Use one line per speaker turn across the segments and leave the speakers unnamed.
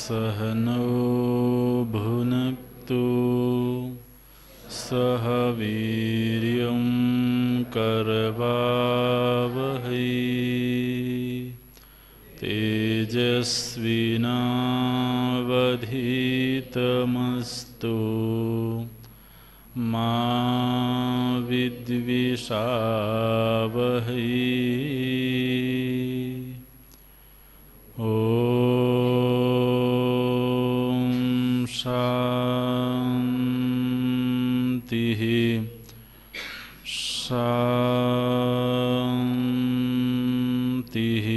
सहनौ भुनक्तु सह वीर्यं करवावहै तेजस्विनावधीतमस्तु मा विद्विषावहै। ॐ शान्तिः शान्तिः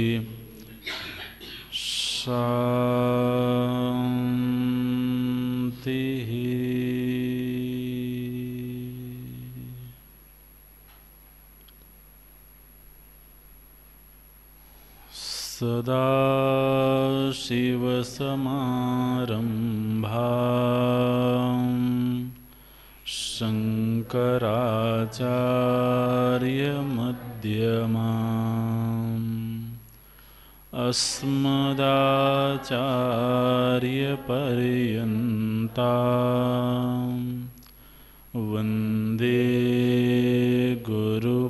शान्तिः। सदाशिवसमारम्भां शङ्कराचार्यमध्यमाम् अस्मदाचार्यपर्यन्तां वन्दे गुरुपरम्पराम्।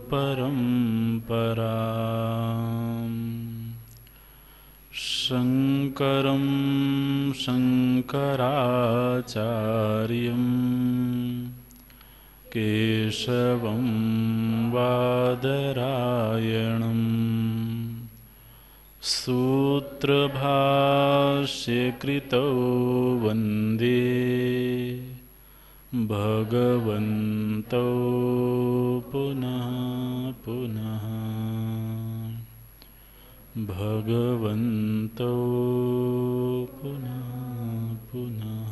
शङ्करं शङ्कराचार्यं केशवं बादरायणं सूत्रभाष्यकृतौ वन्दे भगवन्तौ पुनः पुनः भगवन्तौ पुनः पुनः।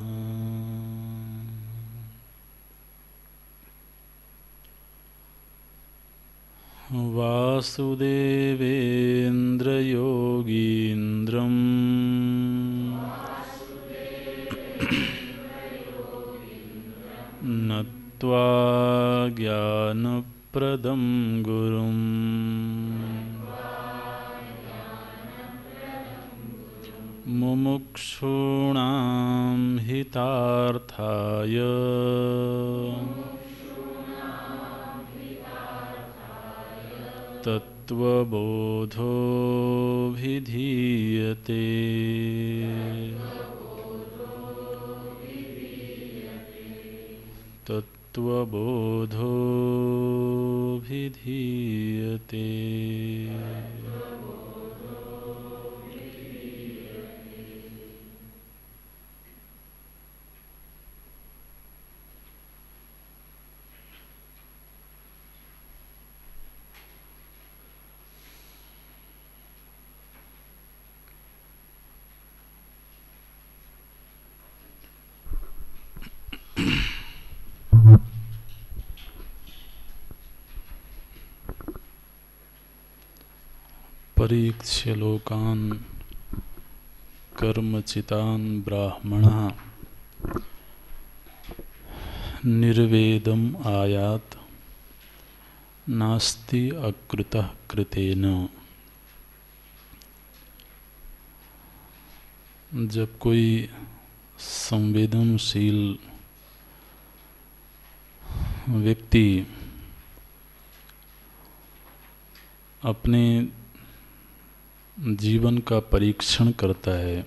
वासुदेवेन्द्रयोगीन्द्रं नत्वा ज्ञानप्रदं गुरुम् मुमुक्षूणां हितार्थाय तत्त्वबोधोऽभिधीयते। तत्त्वबोधोऽभिधीयते। परीक्ष्य लोकान् कर्मचितान् ब्राह्मणः निर्वेदम् आयात नास्ति अकृतः कृतेन। जब कोई संवेदनशील व्यक्ति अपने जीवन का परीक्षण करता है,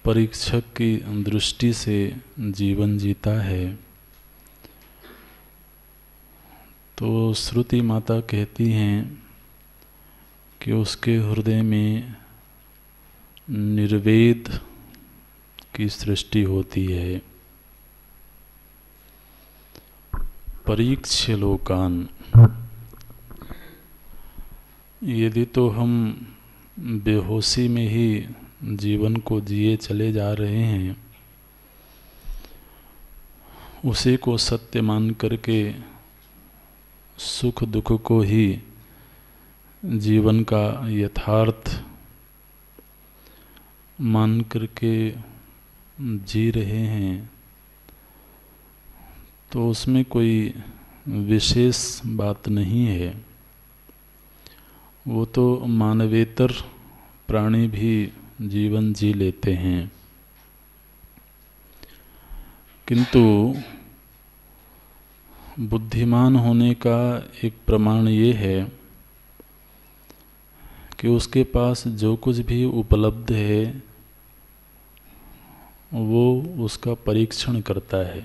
परीक्षक की दृष्टि से जीवन जीता है, तो श्रुति माता कहती हैं कि उसके हृदय में निर्वेद की सृष्टि होती है। परीक्ष्य लोकान, यदि तो हम बेहोशी में ही जीवन को जिए चले जा रहे हैं, उसी को सत्य मान करके सुख दुख को ही जीवन का यथार्थ मान करके जी रहे हैं, तो उसमें कोई विशेष बात नहीं है। वो तो मानवेतर प्राणी भी जीवन जी लेते हैं, किंतु बुद्धिमान होने का एक प्रमाण ये है कि उसके पास जो कुछ भी उपलब्ध है वो उसका परीक्षण करता है।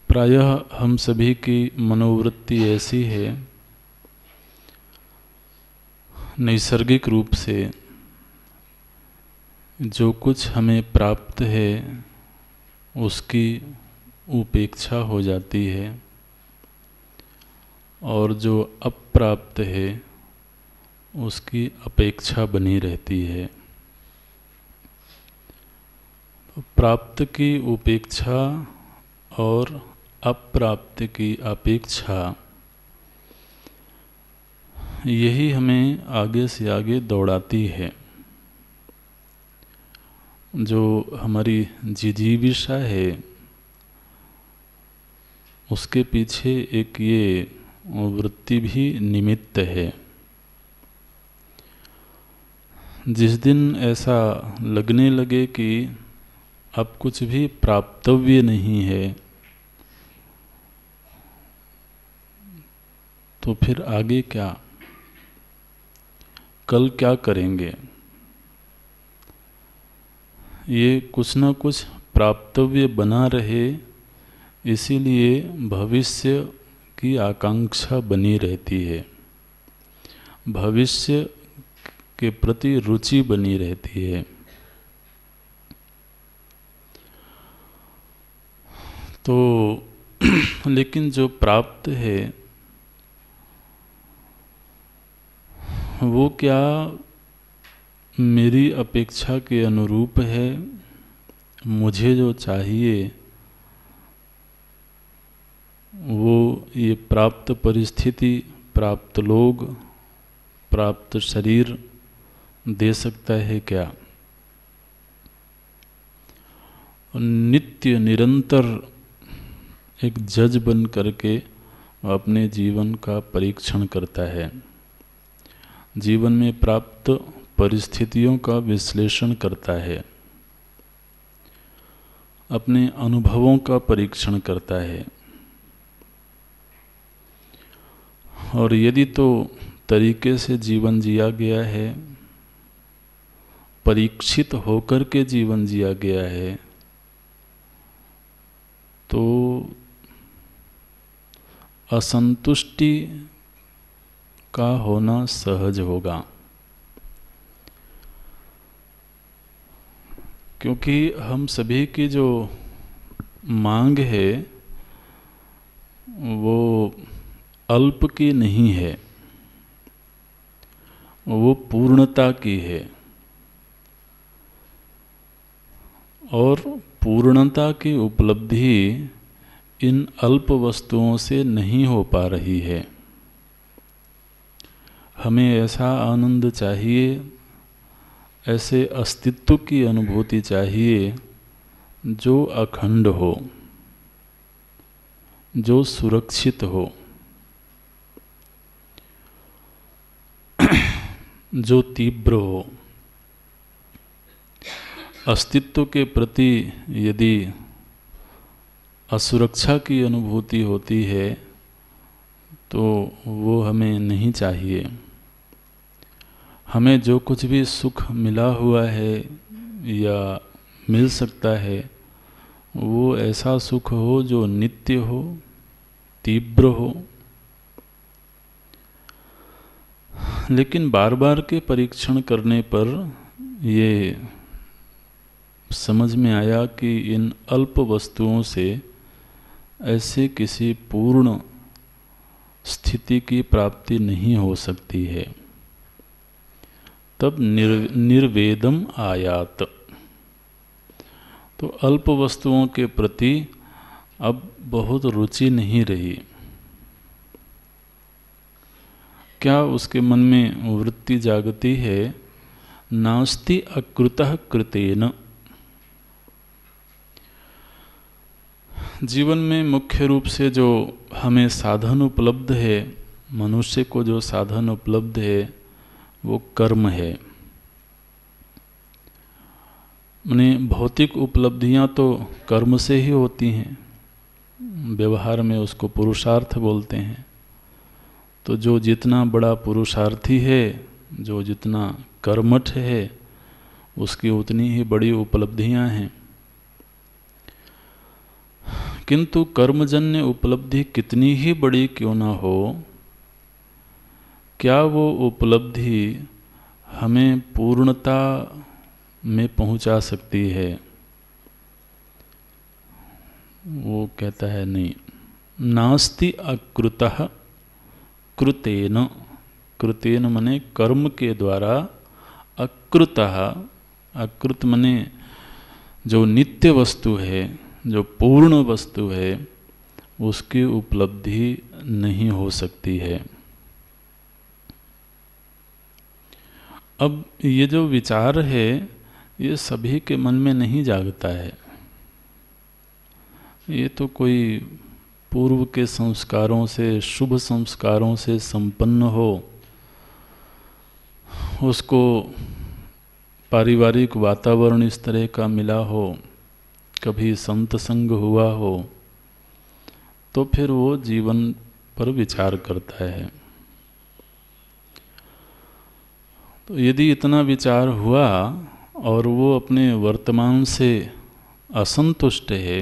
प्रायः हम सभी की मनोवृत्ति ऐसी है, नैसर्गिक रूप से जो कुछ हमें प्राप्त है उसकी उपेक्षा हो जाती है और जो अप्राप्त है उसकी अपेक्षा बनी रहती है। तो प्राप्त की उपेक्षा और अप्राप्त की अपेक्षा, यही हमें आगे से आगे दौड़ाती है। जो हमारी जिजीविषा है उसके पीछे एक ये वृत्ति भी निमित्त है। जिस दिन ऐसा लगने लगे कि अब कुछ भी प्राप्तव्य नहीं है, तो फिर आगे क्या, कल क्या करेंगे, ये कुछ न कुछ प्राप्तव्य बना रहे, इसीलिए भविष्य की आकांक्षा बनी रहती है, भविष्य के प्रति रुचि बनी रहती है। तो लेकिन जो प्राप्त है वो क्या मेरी अपेक्षा के अनुरूप है, मुझे जो चाहिए वो ये प्राप्त परिस्थिति, प्राप्त लोग, प्राप्त शरीर दे सकता है क्या? नित्य निरंतर एक जज बन करके अपने जीवन का परीक्षण करता है, जीवन में प्राप्त परिस्थितियों का विश्लेषण करता है, अपने अनुभवों का परीक्षण करता है। और यदि तो तरीके से जीवन जिया गया है, परीक्षित होकर के जीवन जिया गया है, तो असंतुष्टि का होना सहज होगा, क्योंकि हम सभी की जो मांग है वो अल्प की नहीं है, वो पूर्णता की है। और पूर्णता की उपलब्धि इन अल्प वस्तुओं से नहीं हो पा रही है। हमें ऐसा आनंद चाहिए, ऐसे अस्तित्व की अनुभूति चाहिए जो अखंड हो, जो सुरक्षित हो, जो तीव्र हो। अस्तित्व के प्रति यदि असुरक्षा की अनुभूति होती है तो वो हमें नहीं चाहिए। हमें जो कुछ भी सुख मिला हुआ है या मिल सकता है वो ऐसा सुख हो जो नित्य हो, तीव्र हो। लेकिन बार बार के परीक्षण करने पर ये समझ में आया कि इन अल्प वस्तुओं से ऐसे किसी पूर्ण स्थिति की प्राप्ति नहीं हो सकती है। तब निर्वेदम आयात। तो अल्प वस्तुओं के प्रति अब बहुत रुचि नहीं रही। क्या उसके मन में वृत्ति जागती है, नास्ति अकृतः कृतेन। जीवन में मुख्य रूप से जो हमें साधन उपलब्ध है, मनुष्य को जो साधन उपलब्ध है वो कर्म है। माने भौतिक उपलब्धियां तो कर्म से ही होती हैं, व्यवहार में उसको पुरुषार्थ बोलते हैं। तो जो जितना बड़ा पुरुषार्थी है, जो जितना कर्मठ है, उसकी उतनी ही बड़ी उपलब्धियां हैं। किंतु कर्मजन्य उपलब्धि कितनी ही बड़ी क्यों ना हो, क्या वो उपलब्धि हमें पूर्णता में पहुंचा सकती है? वो कहता है नहीं। नास्ति अकृतः कृतेन, कृतेन मने कर्म के द्वारा, अकृतः, अकृत मने जो नित्य वस्तु है, जो पूर्ण वस्तु है, उसकी उपलब्धि नहीं हो सकती है। अब ये जो विचार है, ये सभी के मन में नहीं जागता है। ये तो कोई पूर्व के संस्कारों से, शुभ संस्कारों से संपन्न हो, उसको पारिवारिक वातावरण इस तरह का मिला हो, कभी संत संग हुआ हो, तो फिर वो जीवन पर विचार करता है। तो यदि इतना विचार हुआ और वो अपने वर्तमान से असंतुष्ट है,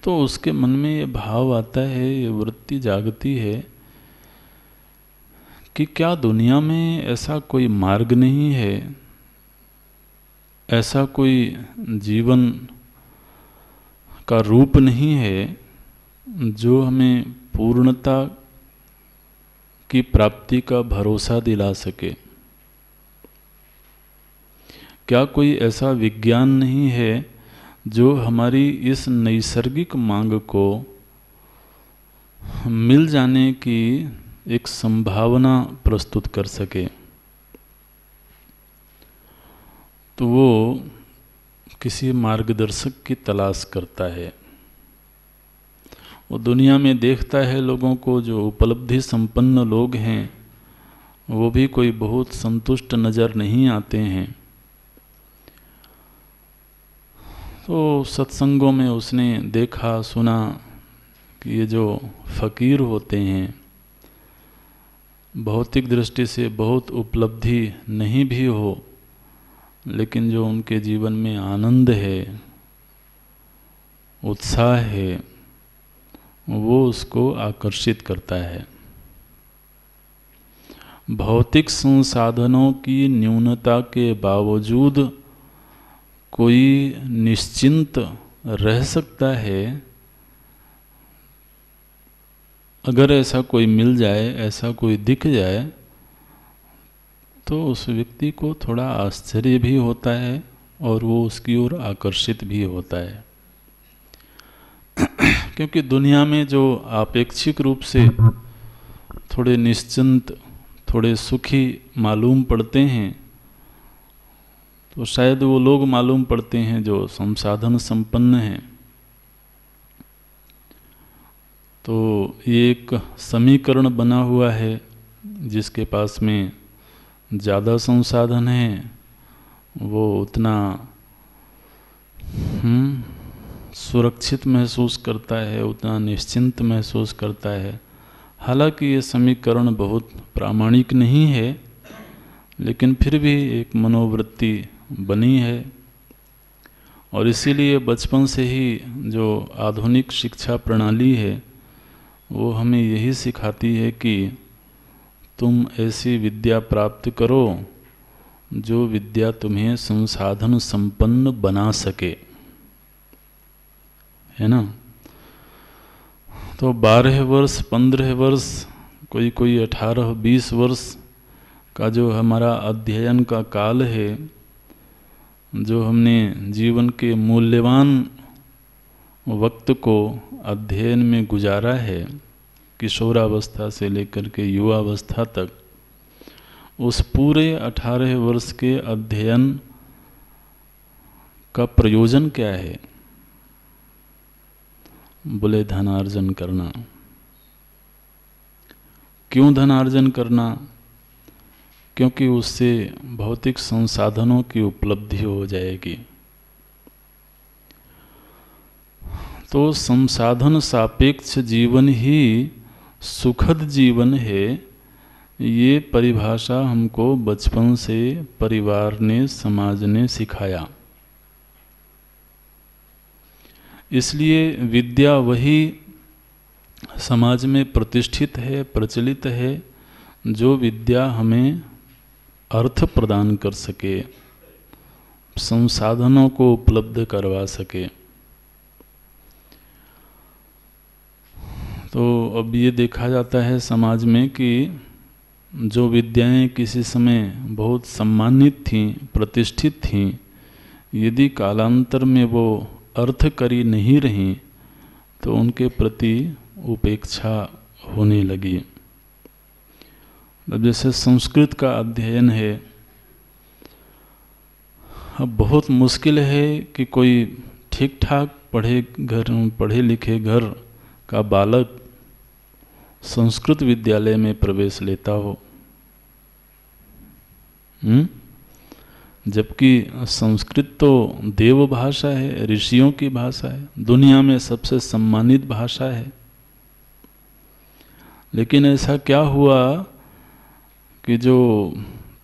तो उसके मन में ये भाव आता है, ये वृत्ति जागती है कि क्या दुनिया में ऐसा कोई मार्ग नहीं है, ऐसा कोई जीवन का रूप नहीं है जो हमें पूर्णता की प्राप्ति का भरोसा दिला सके? क्या कोई ऐसा विज्ञान नहीं है जो हमारी इस नैसर्गिक मांग को मिल जाने की एक संभावना प्रस्तुत कर सके? तो वो किसी मार्गदर्शक की तलाश करता है। वो दुनिया में देखता है लोगों को, जो उपलब्धि संपन्न लोग हैं, वो भी कोई बहुत संतुष्ट नज़र नहीं आते हैं। तो सत्संगों में उसने देखा सुना कि ये जो फकीर होते हैं, भौतिक दृष्टि से बहुत उपलब्धि नहीं भी हो, लेकिन जो उनके जीवन में आनंद है, उत्साह है, वो उसको आकर्षित करता है। भौतिक संसाधनों की न्यूनता के बावजूद कोई निश्चिंत रह सकता है, अगर ऐसा कोई मिल जाए, ऐसा कोई दिख जाए, तो उस व्यक्ति को थोड़ा आश्चर्य भी होता है और वो उसकी ओर आकर्षित भी होता है। क्योंकि दुनिया में जो आपेक्षिक रूप से थोड़े निश्चिंत, थोड़े सुखी मालूम पड़ते हैं, तो शायद वो लोग मालूम पड़ते हैं जो संसाधन संपन्न हैं। तो ये एक समीकरण बना हुआ है, जिसके पास में ज़्यादा संसाधन है वो उतना सुरक्षित महसूस करता है, उतना निश्चिंत महसूस करता है। हालांकि ये समीकरण बहुत प्रामाणिक नहीं है, लेकिन फिर भी एक मनोवृत्ति बनी है। और इसीलिए बचपन से ही जो आधुनिक शिक्षा प्रणाली है, वो हमें यही सिखाती है कि तुम ऐसी विद्या प्राप्त करो जो विद्या तुम्हें संसाधन संपन्न बना सके, है ना। तो 12 वर्ष, 15 वर्ष, कोई 18-20 वर्ष का जो हमारा अध्ययन का काल है, जो हमने जीवन के मूल्यवान वक्त को अध्ययन में गुजारा है, किशोरावस्था से लेकर के युवावस्था तक, उस पूरे 18 वर्ष के अध्ययन का प्रयोजन क्या है? बोले धनार्जन करना। क्यों धनार्जन करना? क्योंकि उससे भौतिक संसाधनों की उपलब्धि हो जाएगी। तो संसाधन सापेक्ष जीवन ही सुखद जीवन है, ये परिभाषा हमको बचपन से परिवार ने, समाज ने सिखाया। इसलिए विद्या वही समाज में प्रतिष्ठित है, प्रचलित है, जो विद्या हमें अर्थ प्रदान कर सके, संसाधनों को उपलब्ध करवा सके। तो अब ये देखा जाता है समाज में कि जो विद्याएं किसी समय बहुत सम्मानित थीं, प्रतिष्ठित थीं, यदि कालांतर में वो अर्थकरी नहीं रहीं तो उनके प्रति उपेक्षा होने लगी। अब जैसे संस्कृत का अध्ययन है, अब बहुत मुश्किल है कि कोई ठीक ठाक पढ़े लिखे घर का बालक संस्कृत विद्यालय में प्रवेश लेता हो। जबकि संस्कृत तो देव भाषा है, ऋषियों की भाषा है, दुनिया में सबसे सम्मानित भाषा है। लेकिन ऐसा क्या हुआ कि जो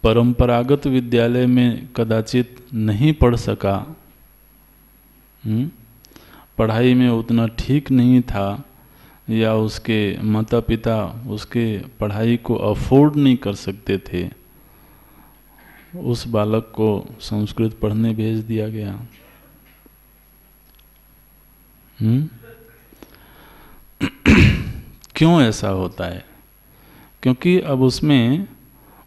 परंपरागत विद्यालय में कदाचित नहीं पढ़ सका, पढ़ाई में उतना ठीक नहीं था, या उसके माता पिता उसके पढ़ाई को अफोर्ड नहीं कर सकते थे, उस बालक को संस्कृत पढ़ने भेज दिया गया। क्यों ऐसा होता है? क्योंकि अब उसमें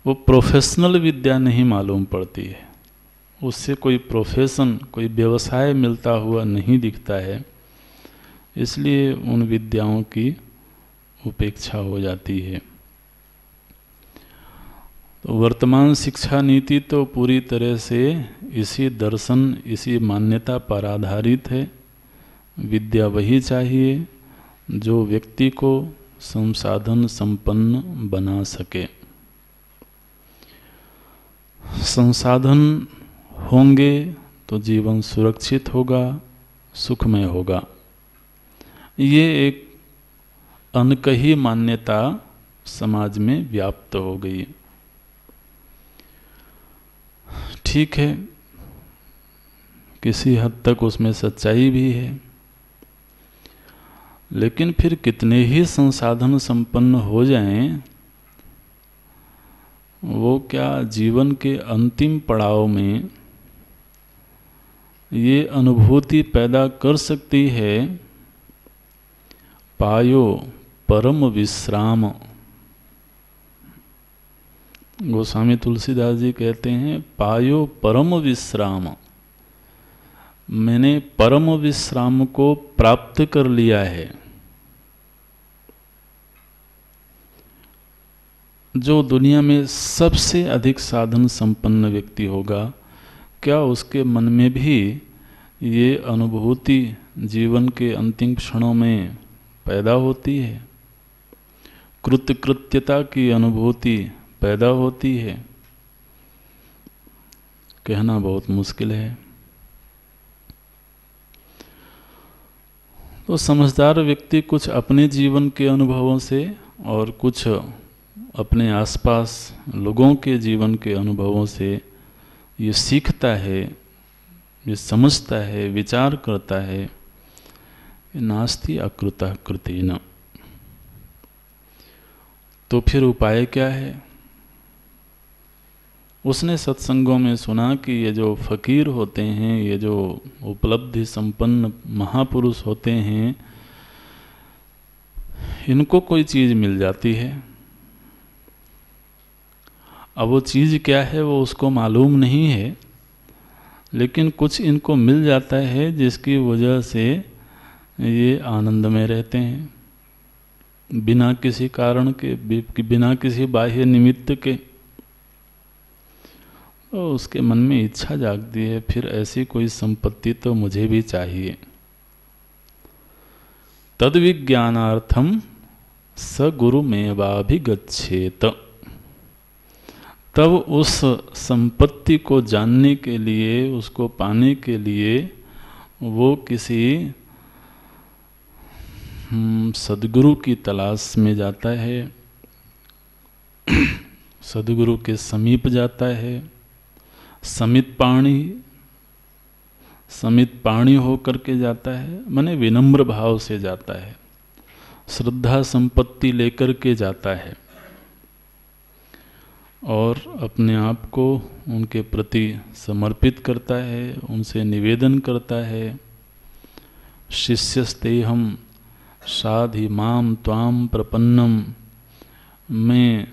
वो प्रोफेशनल विद्या नहीं मालूम पड़ती है, उससे कोई प्रोफेशन, कोई व्यवसाय मिलता हुआ नहीं दिखता है, इसलिए उन विद्याओं की उपेक्षा हो जाती है। तो वर्तमान शिक्षा नीति तो पूरी तरह से इसी दर्शन, इसी मान्यता पर आधारित है। विद्या वही चाहिए जो व्यक्ति को संसाधन संपन्न बना सके। संसाधन होंगे तो जीवन सुरक्षित होगा, सुखमय होगा। ये एक अनकही मान्यता समाज में व्याप्त हो गई। ठीक है, किसी हद तक उसमें सच्चाई भी है, लेकिन फिर कितने ही संसाधन संपन्न हो जाएं, वो क्या जीवन के अंतिम पड़ाव में ये अनुभूति पैदा कर सकती है, पायो परम विश्राम। गोस्वामी तुलसीदास जी कहते हैं, पायो परम विश्राम, मैंने परम विश्राम को प्राप्त कर लिया है। जो दुनिया में सबसे अधिक साधन संपन्न व्यक्ति होगा, क्या उसके मन में भी ये अनुभूति जीवन के अंतिम क्षणों में पैदा होती है? कृतकृत्यता की अनुभूति पैदा होती है? कहना बहुत मुश्किल है। तो समझदार व्यक्ति कुछ अपने जीवन के अनुभवों से और कुछ अपने आसपास लोगों के जीवन के अनुभवों से ये सीखता है, ये समझता है, विचार करता है। नास्ति अकृतः कृतेन। तो फिर उपाय क्या है? उसने सत्संगों में सुना कि ये जो फकीर होते हैं, ये जो उपलब्धि संपन्न महापुरुष होते हैं, इनको कोई चीज़ मिल जाती है। अब वो चीज़ क्या है वो उसको मालूम नहीं है, लेकिन कुछ इनको मिल जाता है जिसकी वजह से ये आनंद में रहते हैं, बिना किसी कारण के, बिना किसी बाह्य निमित्त के। तो उसके मन में इच्छा जागती है, फिर ऐसी कोई संपत्ति तो मुझे भी चाहिए। तद विज्ञानार्थम स गुरुमेवाभिगच्छेत। तब उस संपत्ति को जानने के लिए, उसको पाने के लिए वो किसी सद्गुरु की तलाश में जाता है, सद्गुरु के समीप जाता है, समित पाणी होकर के जाता है, माने विनम्र भाव से जाता है, श्रद्धा संपत्ति लेकर के जाता है और अपने आप को उनके प्रति समर्पित करता है, उनसे निवेदन करता है। शिष्यस्तेहम साधि माम त्वाम प्रपन्नम, मैं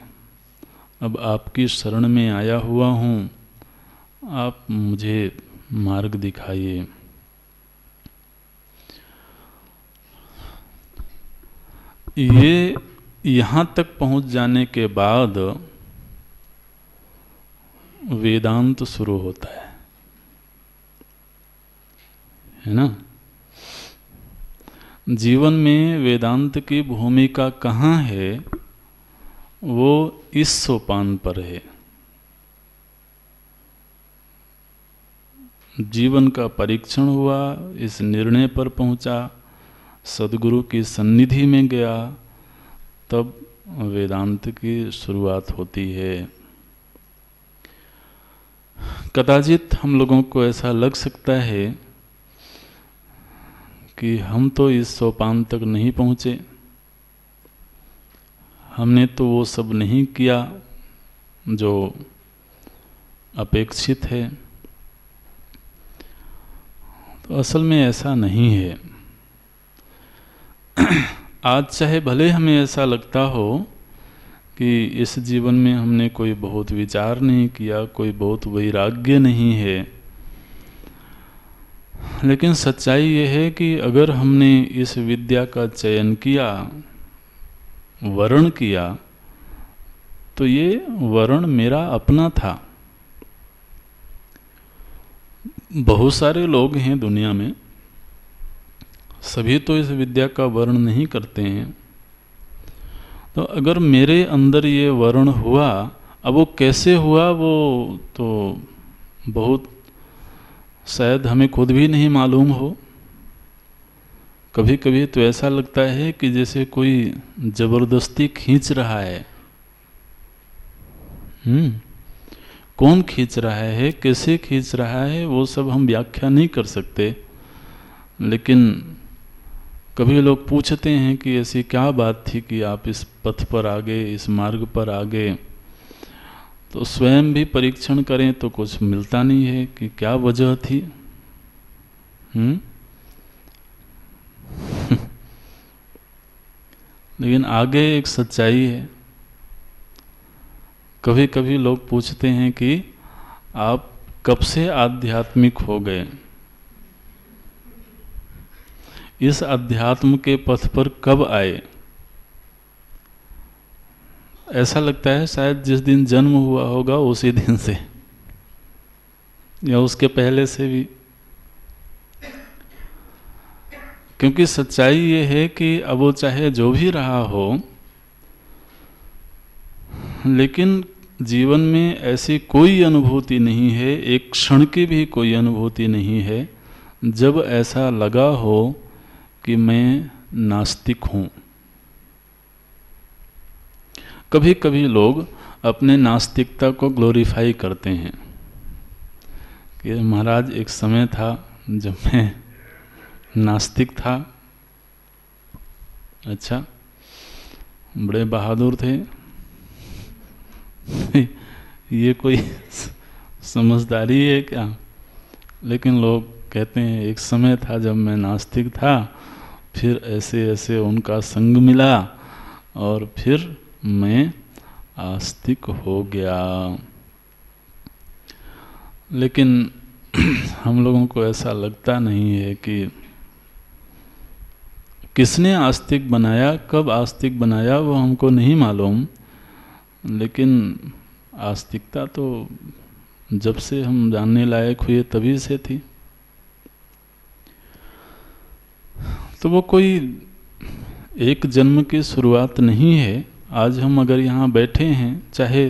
अब आपकी शरण में आया हुआ हूँ, आप मुझे मार्ग दिखाइए। ये यहाँ तक पहुँच जाने के बाद वेदांत शुरू होता है ना। जीवन में वेदांत की भूमिका कहाँ है, वो इस सोपान पर है। जीवन का परीक्षण हुआ, इस निर्णय पर पहुंचा, सद्गुरु की सन्निधि में गया, तब वेदांत की शुरुआत होती है। कदाचित हम लोगों को ऐसा लग सकता है कि हम तो इस सोपान तक नहीं पहुँचे, हमने तो वो सब नहीं किया जो अपेक्षित है। तो असल में ऐसा नहीं है। आज चाहे भले हमें ऐसा लगता हो कि इस जीवन में हमने कोई बहुत विचार नहीं किया, कोई बहुत वैराग्य नहीं है, लेकिन सच्चाई ये है कि अगर हमने इस विद्या का चयन किया, वर्ण किया, तो ये वर्ण मेरा अपना था। बहुत सारे लोग हैं दुनिया में, सभी तो इस विद्या का वर्ण नहीं करते हैं। तो अगर मेरे अंदर ये वर्ण हुआ, अब वो कैसे हुआ वो तो बहुत शायद हमें खुद भी नहीं मालूम हो। कभी कभी तो ऐसा लगता है कि जैसे कोई जबरदस्ती खींच रहा है। कौन खींच रहा है, कैसे खींच रहा है, वो सब हम व्याख्या नहीं कर सकते। लेकिन कभी लोग पूछते हैं कि ऐसी क्या बात थी कि आप इस पथ पर आ गए, इस मार्ग पर आ गए। तो स्वयं भी परीक्षण करें तो कुछ मिलता नहीं है कि क्या वजह थी। लेकिन आगे एक सच्चाई है। कभी कभी लोग पूछते हैं कि आप कब से आध्यात्मिक हो गए, इस अध्यात्म के पथ पर कब आए। ऐसा लगता है शायद जिस दिन जन्म हुआ होगा उसी दिन से, या उसके पहले से भी। क्योंकि सच्चाई ये है कि अब वो चाहे जो भी रहा हो, लेकिन जीवन में ऐसी कोई अनुभूति नहीं है, एक क्षण की भी कोई अनुभूति नहीं है जब ऐसा लगा हो कि मैं नास्तिक हूँ। कभी कभी लोग अपने नास्तिकता को ग्लोरीफाई करते हैं कि महाराज एक समय था जब मैं नास्तिक था, अच्छा बड़े बहादुर थे। ये कोई समझदारी है क्या? लेकिन लोग कहते हैं एक समय था जब मैं नास्तिक था, फिर ऐसे ऐसे उनका संग मिला और फिर मैं आस्तिक हो गया। लेकिन हम लोगों को ऐसा लगता नहीं है कि किसने आस्तिक बनाया, कब आस्तिक बनाया, वो हमको नहीं मालूम। लेकिन आस्तिकता तो जब से हम जानने लायक हुए तभी से थी। तो वो कोई एक जन्म की शुरुआत नहीं है। आज हम अगर यहाँ बैठे हैं, चाहे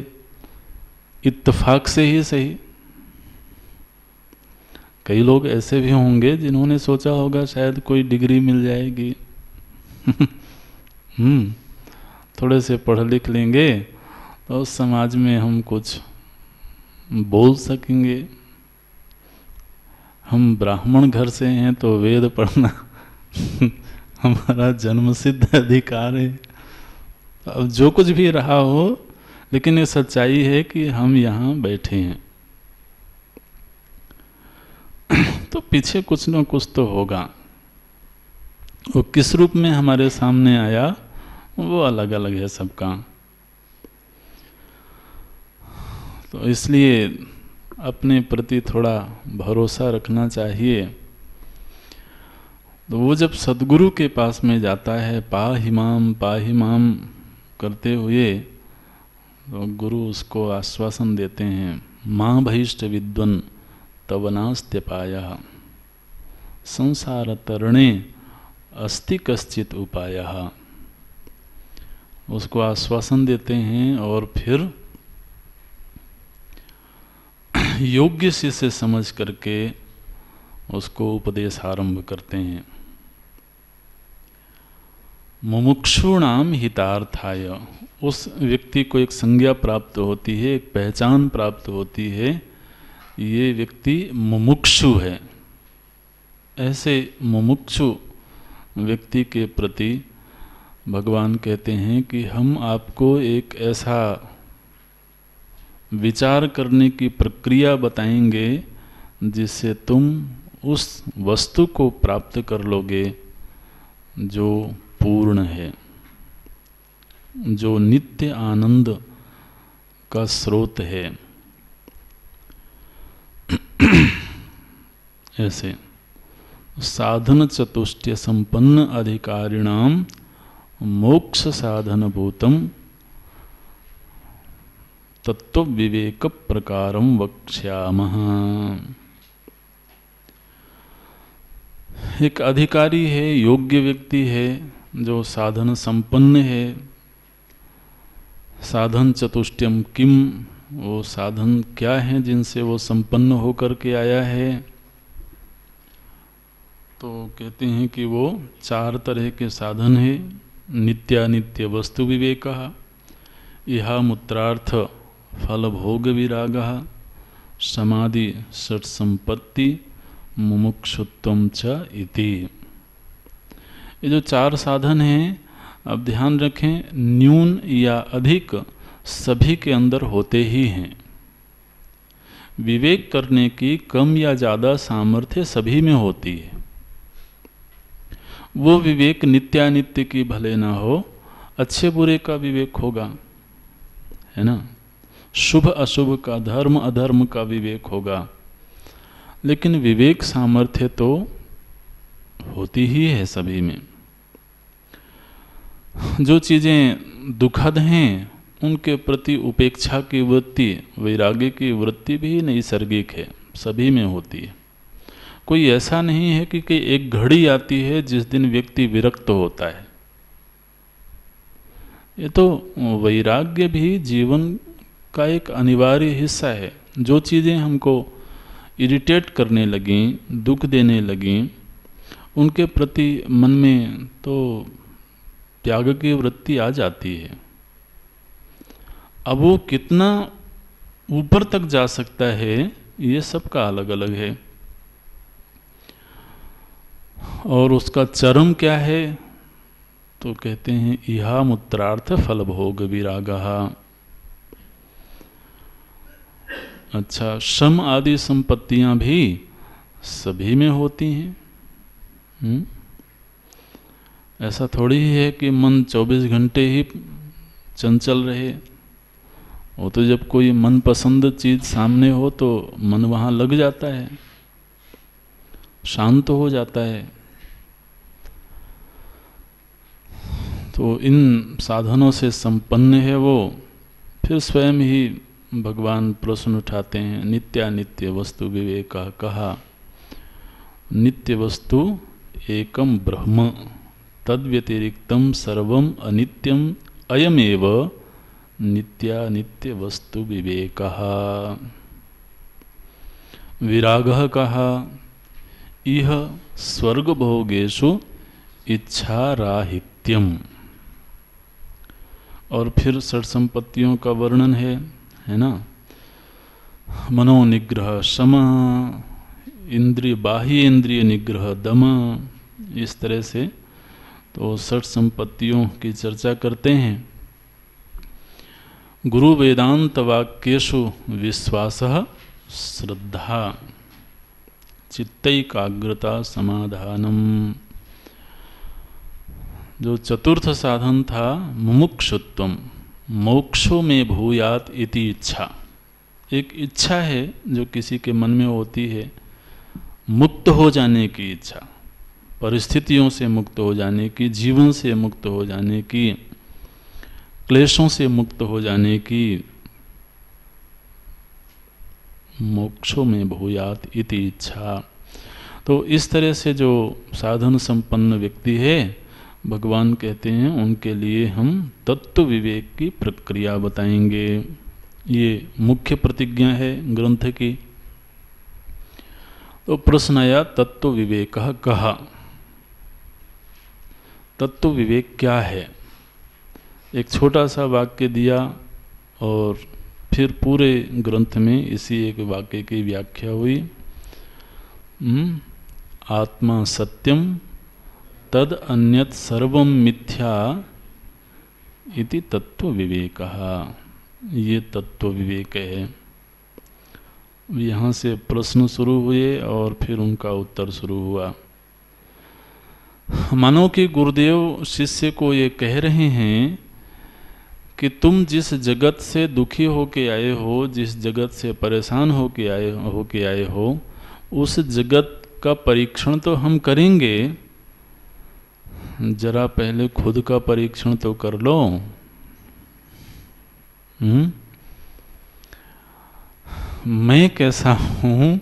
इत्तेफाक से ही सही, कई लोग ऐसे भी होंगे जिन्होंने सोचा होगा शायद कोई डिग्री मिल जाएगी थोड़े से पढ़ लिख लेंगे तो समाज में हम कुछ बोल सकेंगे। हम ब्राह्मण घर से हैं तो वेद पढ़ना हमारा जन्मसिद्ध अधिकार है। अब जो कुछ भी रहा हो, लेकिन ये सच्चाई है कि हम यहाँ बैठे हैं तो पीछे कुछ न कुछ तो होगा। वो किस रूप में हमारे सामने आया वो अलग अलग है सबका। तो इसलिए अपने प्रति थोड़ा भरोसा रखना चाहिए। तो वो जब सद्गुरु के पास में जाता है पाहि माम करते हुए, तो गुरु उसको आश्वासन देते हैं, माँ भैष्ट विद्वन तव नास्त्यपायः संसार तरणे अस्ति कश्चित उपायः। उसको आश्वासन देते हैं और फिर योग्य से समझ करके उसको उपदेश आरंभ करते हैं। मुमुक्षूणाम हितार्थाय, उस व्यक्ति को एक संज्ञा प्राप्त होती है, एक पहचान प्राप्त होती है, ये व्यक्ति मुमुक्षु है। ऐसे मुमुक्षु व्यक्ति के प्रति भगवान कहते हैं कि हम आपको एक ऐसा विचार करने की प्रक्रिया बताएंगे जिससे तुम उस वस्तु को प्राप्त कर लोगे जो पूर्ण है, जो नित्य आनंद का स्रोत है। ऐसे साधन चतुष्टय संपन्न अधिकारिणाम मोक्ष साधन भूतम तत्व विवेक प्रकारम वक्ष्यामः। एक अधिकारी है, योग्य व्यक्ति है, जो साधन संपन्न है। साधन चतुष्टयम किम, वो साधन क्या है जिनसे वो संपन्न होकर के आया है। तो कहते हैं कि वो 4 तरह के साधन है। नित्यानित्य वस्तु विवेक, इहा मूत्रार्थ फल भोग विराग, समाधि षट संपत्ति मुमुक्षुत्वम च इति। ये जो 4 साधन हैं, अब ध्यान रखें, न्यून या अधिक सभी के अंदर होते ही हैं। विवेक करने की कम या ज़्यादा सामर्थ्य सभी में होती है। वो विवेक नित्यानित्य की भले ना हो, अच्छे बुरे का विवेक होगा, है ना। शुभ अशुभ का, धर्म अधर्म का विवेक होगा, लेकिन विवेक सामर्थ्य तो होती ही है सभी में। जो चीज़ें दुखद हैं उनके प्रति उपेक्षा की वृत्ति, वैराग्य की वृत्ति भी नैसर्गिक है, सभी में होती है। कोई ऐसा नहीं है कि एक घड़ी आती है जिस दिन व्यक्ति विरक्त होता है। ये तो वैराग्य भी जीवन का एक अनिवार्य हिस्सा है। जो चीज़ें हमको इरिटेट करने लगीं, दुख देने लगीं, उनके प्रति मन में तो त्याग की वृत्ति आ जाती है। अब वो कितना ऊपर तक जा सकता है, ये सबका अलग अलग है। और उसका चरम क्या है, तो कहते हैं इहा मूत्रार्थ फल भोग विरागः। अच्छा, श्रम आदि संपत्तियां भी सभी में होती हैं। ऐसा थोड़ी है कि मन 24 घंटे ही चंचल रहे। वो तो जब कोई मनपसंद चीज़ सामने हो तो मन वहाँ लग जाता है, शांत हो जाता है। तो इन साधनों से संपन्न है वो। फिर स्वयं ही भगवान प्रश्न उठाते हैं, नित्यानित्य वस्तु विवेक कहा। नित्य वस्तु एकम ब्रह्म तद व्यतिरिक्तम सर्वम अनित्यम अयमेव नित्यानित्य वस्तु विवेकः। विरागः कहा इह स्वर्गभोगेषु इच्छाराहित्यम। और फिर षट संपत्तियों का वर्णन है ना। मनोनिग्रह शम, इंद्रिय बाह्य इंद्रिय निग्रह दम, इस तरह से तो षट संपत्तियों की चर्चा करते हैं। गुरु वेदांत वाक्येषु विश्वासः श्रद्धा चित्तैकाग्रता समाधानम। जो चतुर्थ साधन था मुमुक्षुत्वम, मोक्षो में भूयात इति इच्छा। एक इच्छा है जो किसी के मन में होती है, मुक्त हो जाने की इच्छा, परिस्थितियों से मुक्त हो जाने की, जीवन से मुक्त हो जाने की, क्लेशों से मुक्त हो जाने की। मोक्षो में भूयात इति इच्छा। तो इस तरह से जो साधन संपन्न व्यक्ति है, भगवान कहते हैं उनके लिए हम तत्व विवेक की प्रक्रिया बताएंगे। ये मुख्य प्रतिज्ञा है ग्रंथ की। तो प्रश्न आया तत्व विवेक कहा, तत्व विवेक क्या है। एक छोटा सा वाक्य दिया और फिर पूरे ग्रंथ में इसी एक वाक्य की व्याख्या हुई। आत्मा सत्यम तद अन्यत सर्वम मिथ्या इति तत्व विवेकः। ये तत्व विवेक है। यहाँ से प्रश्न शुरू हुए और फिर उनका उत्तर शुरू हुआ। मानो कि गुरुदेव शिष्य को ये कह रहे हैं कि तुम जिस जगत से दुखी होके आए हो, जिस जगत से परेशान होके आए हो, उस जगत का परीक्षण तो हम करेंगे, जरा पहले खुद का परीक्षण तो कर लो। मैं कैसा हूँ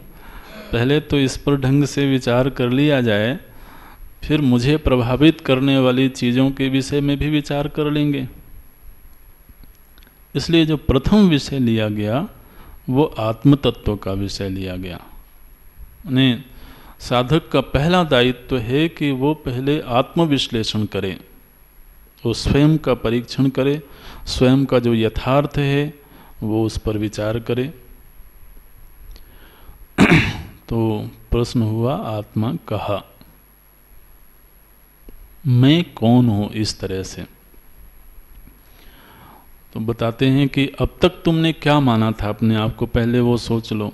पहले तो इस पर ढंग से विचार कर लिया जाए, फिर मुझे प्रभावित करने वाली चीज़ों के विषय में भी विचार कर लेंगे। इसलिए जो प्रथम विषय लिया गया वो आत्म तत्व का विषय लिया गया। यानी साधक का पहला दायित्व है कि वो पहले आत्मविश्लेषण करे, वो स्वयं का परीक्षण करे, स्वयं का जो यथार्थ है वो उस पर विचार करे। तो प्रश्न हुआ आत्मा कहा, मैं कौन हूँ इस तरह से। तो बताते हैं कि अब तक तुमने क्या माना था अपने आप को, पहले वो सोच लो।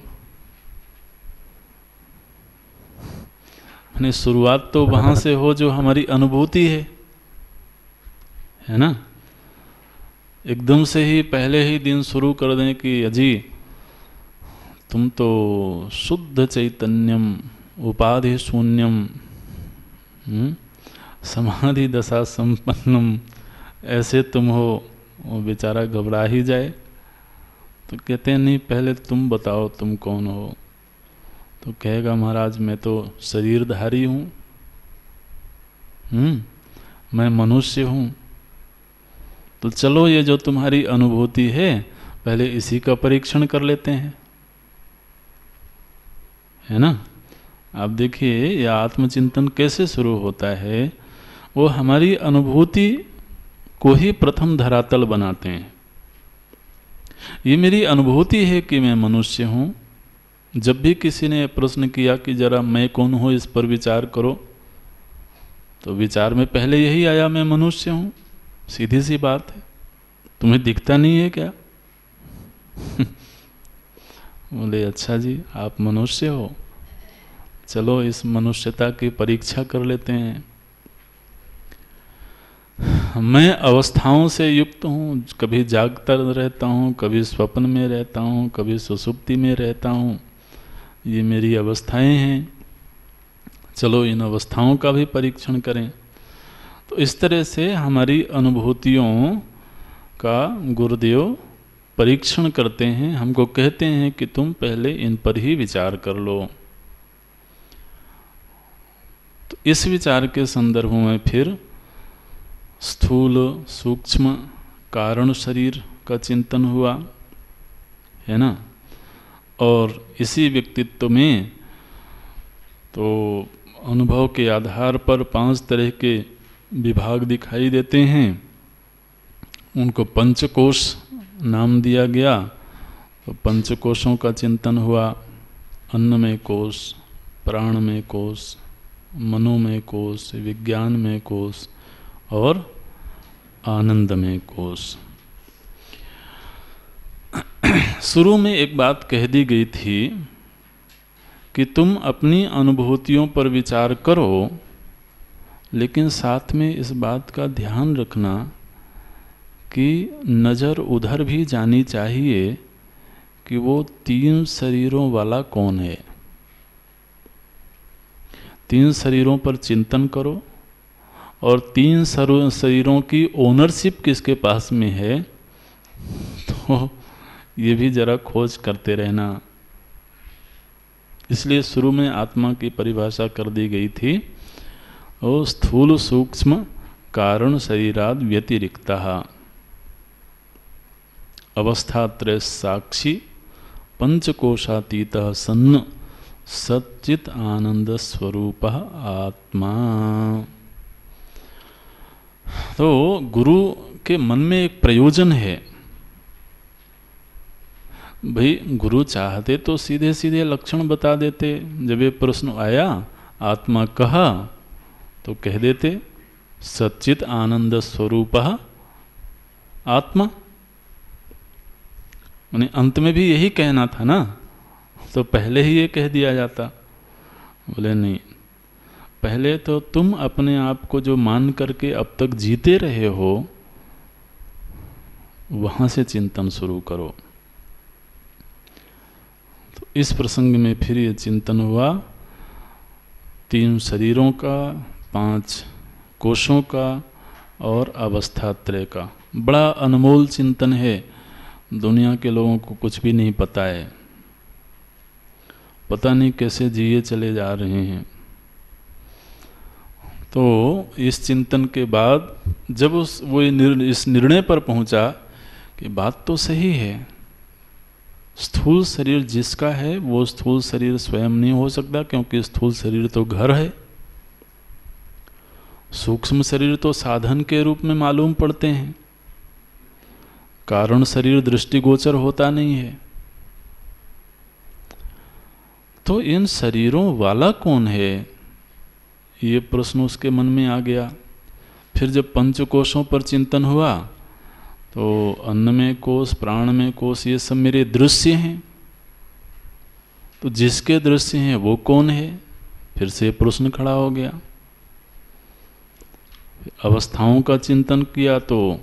यानी शुरुआत तो वहाँ से हो जो हमारी अनुभूति है ना। एकदम से ही पहले ही दिन शुरू कर दें कि अजी तुम तो शुद्ध चैतन्यम उपाधि शून्यम समाधि दशा संपन्नम, ऐसे तुम हो, वो बेचारा घबरा ही जाए। तो कहते हैं नहीं, पहले तुम बताओ तुम कौन हो। तो कहेगा महाराज मैं तो शरीरधारी हूँ, मैं मनुष्य हूँ। तो चलो ये जो तुम्हारी अनुभूति है पहले इसी का परीक्षण कर लेते हैं, है ना। आप देखिए यह आत्मचिंतन कैसे शुरू होता है, वो हमारी अनुभूति को ही प्रथम धरातल बनाते हैं। ये मेरी अनुभूति है कि मैं मनुष्य हूँ। जब भी किसी ने प्रश्न किया कि जरा मैं कौन हूँ इस पर विचार करो, तो विचार में पहले यही आया, मैं मनुष्य हूँ। सीधी सी बात है, तुम्हें दिखता नहीं है क्या? बोले अच्छा जी आप मनुष्य हो, चलो इस मनुष्यता की परीक्षा कर लेते हैं। मैं अवस्थाओं से युक्त हूँ, कभी जागता रहता हूँ, कभी स्वप्न में रहता हूँ, कभी सुषुप्ति में रहता हूँ। ये मेरी अवस्थाएं हैं, चलो इन अवस्थाओं का भी परीक्षण करें। तो इस तरह से हमारी अनुभूतियों का गुरुदेव परीक्षण करते हैं, हमको कहते हैं कि तुम पहले इन पर ही विचार कर लो। तो इस विचार के संदर्भ में फिर स्थूल सूक्ष्म कारण शरीर का चिंतन हुआ, है ना। और इसी व्यक्तित्व में तो अनुभव के आधार पर 5 तरह के विभाग दिखाई देते हैं। उनको पंचकोश नाम दिया गया। तो पंचकोशों का चिंतन हुआ, अन्नमय कोश, प्राणमय कोश, मनोमय कोश, विज्ञानमय कोश और आनंदमय कोश। शुरू में एक बात कह दी गई थी कि तुम अपनी अनुभूतियों पर विचार करो, लेकिन साथ में इस बात का ध्यान रखना कि नज़र उधर भी जानी चाहिए कि वो 3 शरीरों वाला कौन है। 3 शरीरों पर चिंतन करो और 3 शरीरों की ओनरशिप किसके पास में है, तो ये भी जरा खोज करते रहना। इसलिए शुरू में आत्मा की परिभाषा कर दी गई थी, और स्थूल सूक्ष्म कारण शरीराद व्यतिरिक्तः अवस्थात्रय साक्षी पंचकोशातीतः सन्न सच्चित आनंद स्वरूप आत्मा। तो गुरु के मन में एक प्रयोजन है। भाई गुरु चाहते तो सीधे सीधे लक्षण बता देते। जब ये प्रश्न आया आत्मा कहा तो कह देते सच्चित आनंद स्वरूप आत्मा। माने अंत में भी यही कहना था ना, तो पहले ही ये कह दिया जाता। बोले नहीं, पहले तो तुम अपने आप को जो मान करके अब तक जीते रहे हो वहां से चिंतन शुरू करो। तो इस प्रसंग में फिर ये चिंतन हुआ 3 शरीरों का, 5 कोशों का और अवस्थात्रय का। बड़ा अनमोल चिंतन है, दुनिया के लोगों को कुछ भी नहीं पता है, पता नहीं कैसे जिए चले जा रहे हैं। तो इस चिंतन के बाद जब वो इस निर्णय पर पहुंचा कि बात तो सही है, स्थूल शरीर जिसका है वो स्थूल शरीर स्वयं नहीं हो सकता, क्योंकि स्थूल शरीर तो घर है। सूक्ष्म शरीर तो साधन के रूप में मालूम पड़ते हैं, कारण शरीर दृष्टिगोचर होता नहीं है। तो इन शरीरों वाला कौन है, ये प्रश्न उसके मन में आ गया। फिर जब पंचकोशों पर चिंतन हुआ तो अन्नमय कोश, प्राणमय कोश, ये सब मेरे दृश्य हैं। तो जिसके दृश्य हैं वो कौन है, फिर से प्रश्न खड़ा हो गया। अवस्थाओं का चिंतन किया तो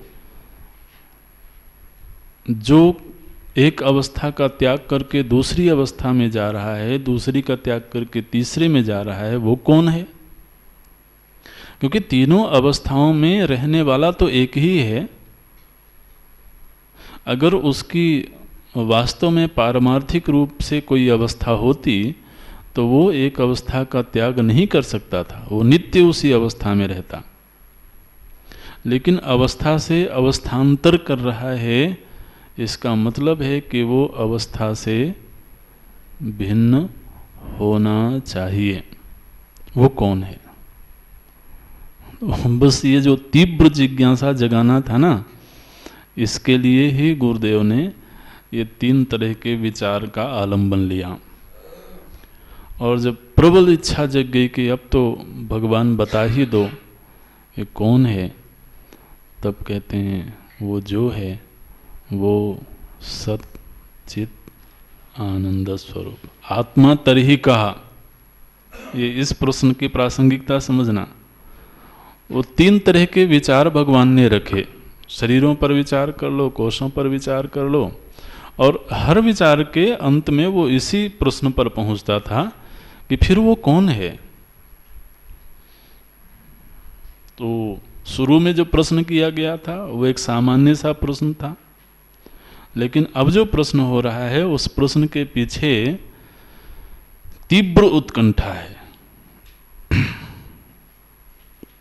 जो एक अवस्था का त्याग करके दूसरी अवस्था में जा रहा है, दूसरी का त्याग करके तीसरे में जा रहा है, वो कौन है। क्योंकि तीनों अवस्थाओं में रहने वाला तो एक ही है। अगर उसकी वास्तव में पारमार्थिक रूप से कोई अवस्था होती तो वो एक अवस्था का त्याग नहीं कर सकता था, वो नित्य उसी अवस्था में रहता। लेकिन अवस्था से अवस्थांतर कर रहा है, इसका मतलब है कि वो अवस्था से भिन्न होना चाहिए। वो कौन है? बस ये जो तीव्र जिज्ञासा जगाना था ना, इसके लिए ही गुरुदेव ने ये 3 तरह के विचार का आलंबन लिया। और जब प्रबल इच्छा जग गई कि अब तो भगवान बता ही दो ये कौन है, तब कहते हैं वो जो है वो सत चित आनंद स्वरूप आत्मा तरही कहा। ये इस प्रश्न की प्रासंगिकता समझना। वो 3 तरह के विचार भगवान ने रखे। शरीरों पर विचार कर लो, कोशों पर विचार कर लो, और हर विचार के अंत में वो इसी प्रश्न पर पहुंचता था कि फिर वो कौन है। तो शुरू में जो प्रश्न किया गया था वो एक सामान्य सा प्रश्न था, लेकिन अब जो प्रश्न हो रहा है उस प्रश्न के पीछे तीव्र उत्कंठा है,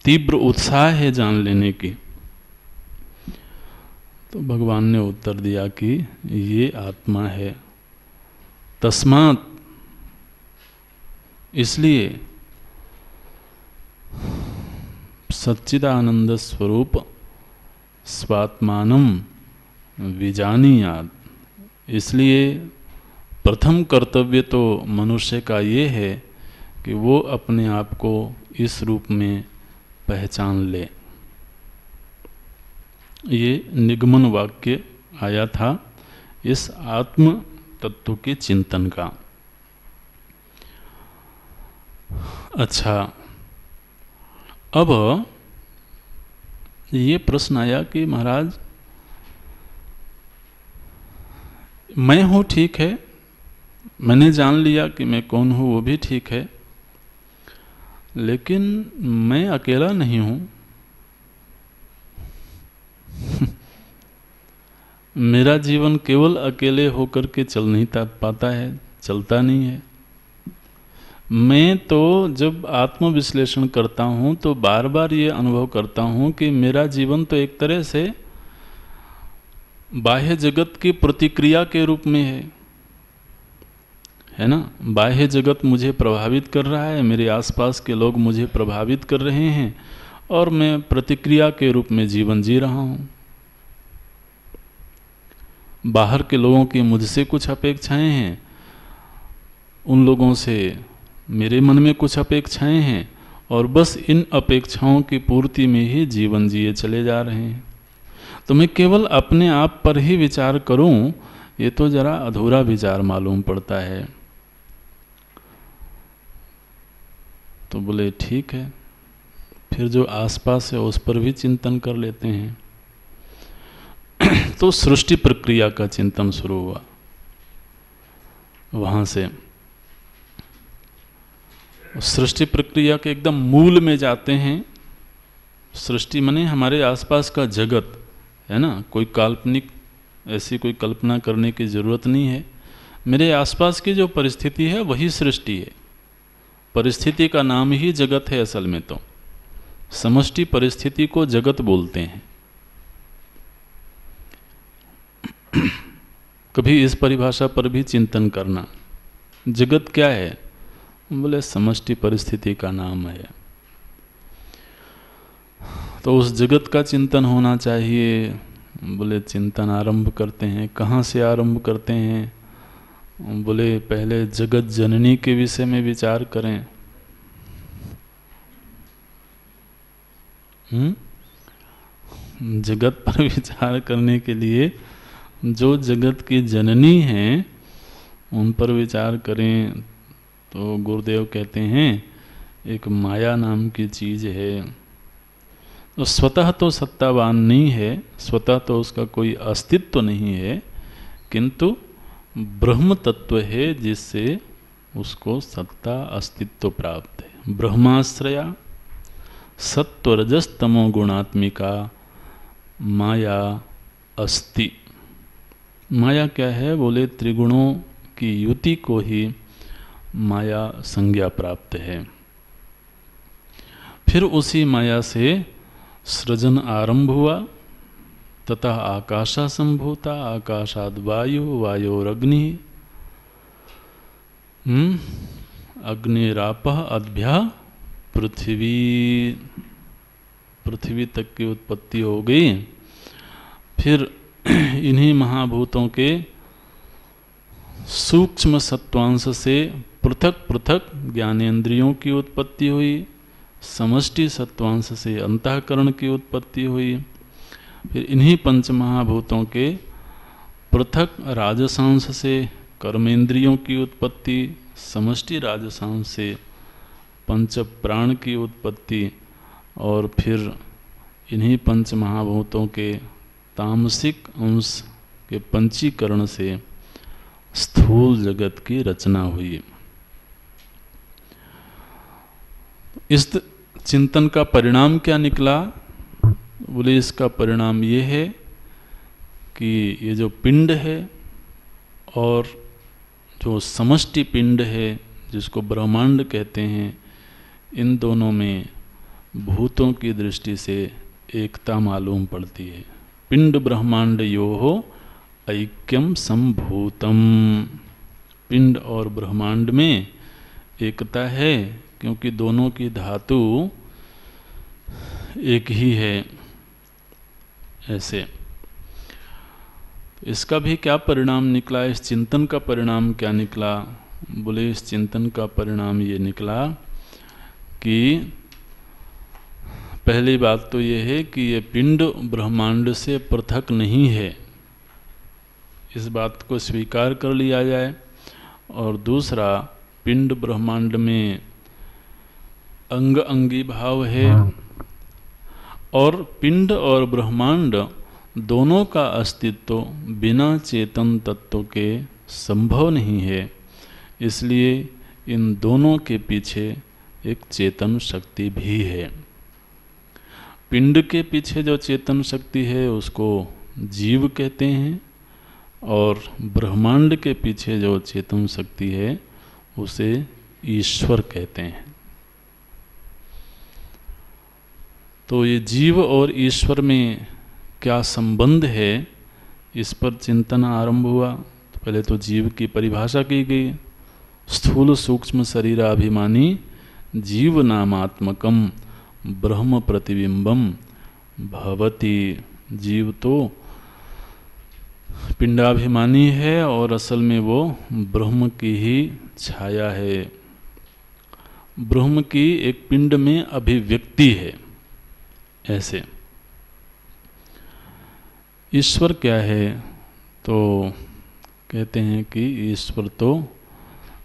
तीव्र उत्साह है जान लेने की। तो भगवान ने उत्तर दिया कि ये आत्मा है। तस्मात्, इसलिए सच्चिदानंद स्वरूप स्वात्मानं विजानीयात्, इसलिए प्रथम कर्तव्य तो मनुष्य का ये है कि वो अपने आप को इस रूप में पहचान ले। ये निगमन वाक्य आया था इस आत्म तत्व के चिंतन का। अच्छा, अब ये प्रश्न आया कि महाराज मैं हूँ, ठीक है, मैंने जान लिया कि मैं कौन हूँ, वो भी ठीक है, लेकिन मैं अकेला नहीं हूँ। मेरा जीवन केवल अकेले होकर के चल नहीं पाता है, चलता नहीं है। मैं तो जब आत्मविश्लेषण करता हूँ तो बार बार ये अनुभव करता हूँ कि मेरा जीवन तो एक तरह से बाह्य जगत की प्रतिक्रिया के रूप में है ना। बाह्य जगत मुझे प्रभावित कर रहा है, मेरे आसपास के लोग मुझे प्रभावित कर रहे हैं और मैं प्रतिक्रिया के रूप में जीवन जी रहा हूँ। बाहर के लोगों की मुझसे कुछ अपेक्षाएं हैं, उन लोगों से मेरे मन में कुछ अपेक्षाएं हैं और बस इन अपेक्षाओं की पूर्ति में ही जीवन जिए चले जा रहे हैं। तो मैं केवल अपने आप पर ही विचार करूं, ये तो जरा अधूरा विचार मालूम पड़ता है। तो बोले ठीक है, फिर जो आसपास है उस पर भी चिंतन कर लेते हैं। तो सृष्टि प्रक्रिया का चिंतन शुरू हुआ। वहां से सृष्टि प्रक्रिया के एकदम मूल में जाते हैं। सृष्टि माने हमारे आसपास का जगत है ना, कोई काल्पनिक ऐसी कोई कल्पना करने की जरूरत नहीं है। मेरे आसपास की जो परिस्थिति है वही सृष्टि है। परिस्थिति का नाम ही जगत है असल में। तो समष्टि परिस्थिति को जगत बोलते हैं। कभी इस परिभाषा पर भी चिंतन करना, जगत क्या है? बोले समष्टि परिस्थिति का नाम है। तो उस जगत का चिंतन होना चाहिए। बोले चिंतन आरंभ करते हैं, कहाँ से आरंभ करते हैं? बोले पहले जगत जननी के विषय में विचार करें। जगत पर विचार करने के लिए जो जगत की जननी हैं उन पर विचार करें। तो गुरुदेव कहते हैं एक माया नाम की चीज़ है, तो स्वतः तो सत्तावान नहीं है, स्वतः तो उसका कोई अस्तित्व नहीं है, किंतु ब्रह्म तत्व है जिससे उसको सत्ता अस्तित्व प्राप्त है। ब्रह्माश्रया सत्व रजस तमो गुणात्मिका माया अस्ति। माया क्या है? बोले त्रिगुणों की युति को ही माया संज्ञा प्राप्त है। फिर उसी माया से सृजन आरंभ हुआ, तथा आकाशा संभूता, आकाशाद वायु, वायोरग्नि, अग्निरापः अद्भ्या पृथ्वी। पृथ्वी तक की उत्पत्ति हो गई। फिर इन्हीं महाभूतों के सूक्ष्म सत्वांश से पृथक पृथक ज्ञानेंद्रियों की उत्पत्ति हुई। समष्टि सत्वांश से अंतःकरण की उत्पत्ति हुई। फिर इन्हीं पंच महाभूतों के पृथक राजसांश से कर्मेंद्रियों की उत्पत्ति, समष्टि राजसांश से पंच प्राण की उत्पत्ति, और फिर इन्हीं पंच महाभूतों के तामसिक अंश के पंचीकरण से स्थूल जगत की रचना हुई। इस चिंतन का परिणाम क्या निकला? बोले इसका परिणाम ये है कि ये जो पिंड है और जो समष्टि पिंड है जिसको ब्रह्मांड कहते हैं, इन दोनों में भूतों की दृष्टि से एकता मालूम पड़ती है। पिंड ब्रह्मांड योः ऐक्यम संभूतम। पिंड और ब्रह्मांड में एकता है, क्योंकि दोनों की धातु एक ही है। ऐसे इसका भी क्या परिणाम निकला, इस चिंतन का परिणाम क्या निकला? बोले इस चिंतन का परिणाम ये निकला कि पहली बात तो ये है कि ये पिंड ब्रह्मांड से पृथक नहीं है, इस बात को स्वीकार कर लिया जाए। और दूसरा, पिंड ब्रह्मांड में अंग अंगी भाव है, और पिंड और ब्रह्मांड दोनों का अस्तित्व बिना चेतन तत्व के संभव नहीं है। इसलिए इन दोनों के पीछे एक चेतन शक्ति भी है। पिंड के पीछे जो चेतन शक्ति है उसको जीव कहते हैं, और ब्रह्मांड के पीछे जो चेतन शक्ति है उसे ईश्वर कहते हैं। तो ये जीव और ईश्वर में क्या संबंध है, इस पर चिंतन आरंभ हुआ। तो पहले तो जीव की परिभाषा की गई, स्थूल सूक्ष्म शरीराभिमानी जीव नामात्मकम ब्रह्म प्रतिबिंबम भवति। जीव तो पिंडाभिमानी है और असल में वो ब्रह्म की ही छाया है, ब्रह्म की एक पिंड में अभिव्यक्ति है। ऐसे ईश्वर क्या है, तो कहते हैं कि ईश्वर तो